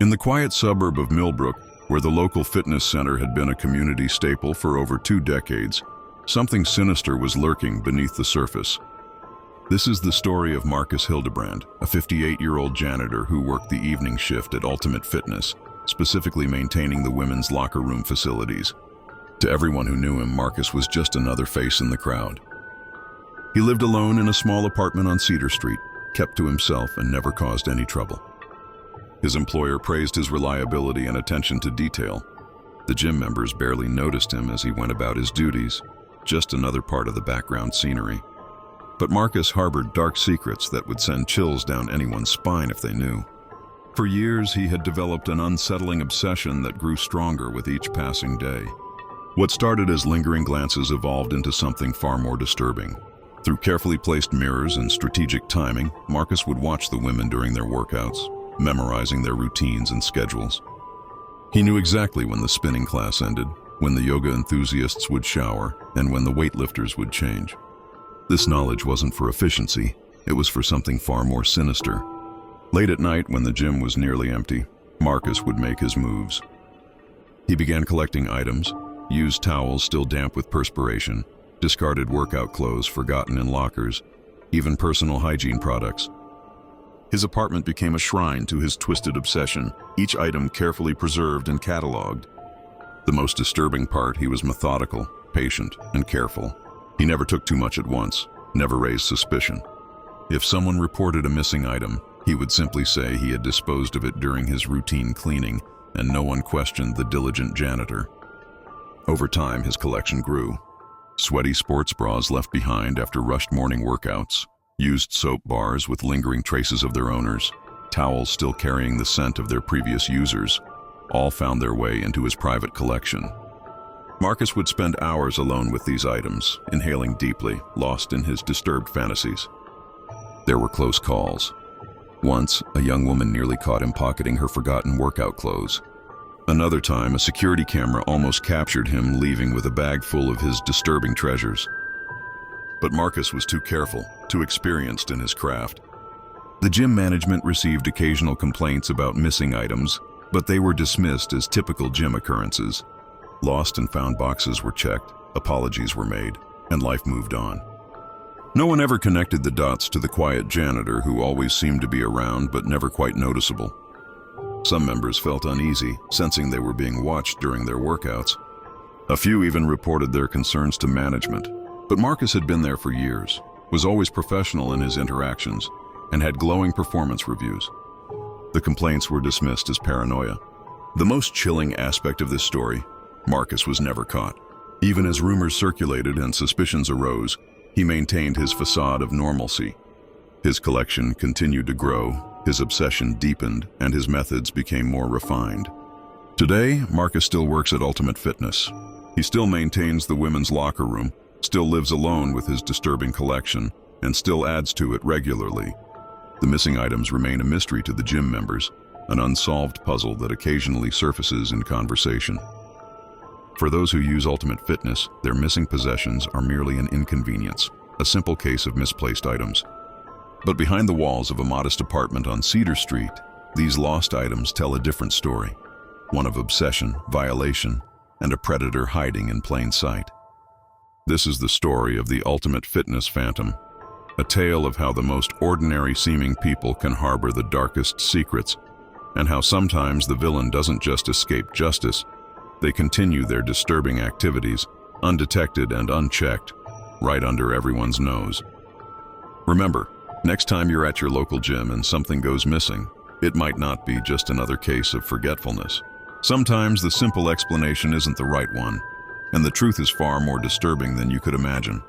In the quiet suburb of Millbrook, where the local fitness center had been a community staple for over 2 decades, something sinister was lurking beneath the surface. This is the story of Marcus Hildebrand, a 58-year-old janitor who worked the evening shift at Ultimate Fitness, specifically maintaining the women's locker room facilities. To everyone who knew him, Marcus was just another face in the crowd. He lived alone in a small apartment on Cedar Street, kept to himself and never caused any trouble. His employer praised his reliability and attention to detail. The gym members barely noticed him as he went about his duties, just another part of the background scenery. But Marcus harbored dark secrets that would send chills down anyone's spine if they knew. For years, he had developed an unsettling obsession that grew stronger with each passing day. What started as lingering glances evolved into something far more disturbing. Through carefully placed mirrors and strategic timing, Marcus would watch the women during their workouts, memorizing their routines and schedules. He knew exactly when the spinning class ended, when the yoga enthusiasts would shower, and when the weightlifters would change. This knowledge wasn't for efficiency, it was for something far more sinister. Late at night, when the gym was nearly empty, Marcus would make his moves. He began collecting items, used towels still damp with perspiration, discarded workout clothes forgotten in lockers, even personal hygiene products. His apartment became a shrine to his twisted obsession, each item carefully preserved and cataloged. The most disturbing part, he was methodical, patient, and careful. He never took too much at once, never raised suspicion. If someone reported a missing item, he would simply say he had disposed of it during his routine cleaning, and no one questioned the diligent janitor. Over time, his collection grew. Sweaty sports bras left behind after rushed morning workouts, used soap bars with lingering traces of their owners, towels still carrying the scent of their previous users, all found their way into his private collection. Marcus would spend hours alone with these items, inhaling deeply, lost in his disturbed fantasies. There were close calls. Once, a young woman nearly caught him pocketing her forgotten workout clothes. Another time, a security camera almost captured him leaving with a bag full of his disturbing treasures. But Marcus was too careful, too experienced in his craft. The gym management received occasional complaints about missing items, but they were dismissed as typical gym occurrences. Lost and found boxes were checked, apologies were made, and life moved on. No one ever connected the dots to the quiet janitor who always seemed to be around but never quite noticeable. Some members felt uneasy, sensing they were being watched during their workouts. A few even reported their concerns to management. But Marcus had been there for years, was always professional in his interactions, and had glowing performance reviews. The complaints were dismissed as paranoia. The most chilling aspect of this story, Marcus was never caught. Even as rumors circulated and suspicions arose, he maintained his facade of normalcy. His collection continued to grow, his obsession deepened, and his methods became more refined. Today, Marcus still works at Ultimate Fitness. He still maintains the women's locker room, still lives alone with his disturbing collection, and still adds to it regularly. The missing items remain a mystery to the gym members, an unsolved puzzle that occasionally surfaces in conversation. For those who use Ultimate Fitness, their missing possessions are merely an inconvenience, a simple case of misplaced items. But behind the walls of a modest apartment on Cedar Street, these lost items tell a different story, one of obsession, violation, and a predator hiding in plain sight. This is the story of the Ultimate Fitness Phantom, a tale of how the most ordinary-seeming people can harbor the darkest secrets, and how sometimes the villain doesn't just escape justice, they continue their disturbing activities, undetected and unchecked, right under everyone's nose. Remember, next time you're at your local gym and something goes missing, it might not be just another case of forgetfulness. Sometimes the simple explanation isn't the right one, and the truth is far more disturbing than you could imagine.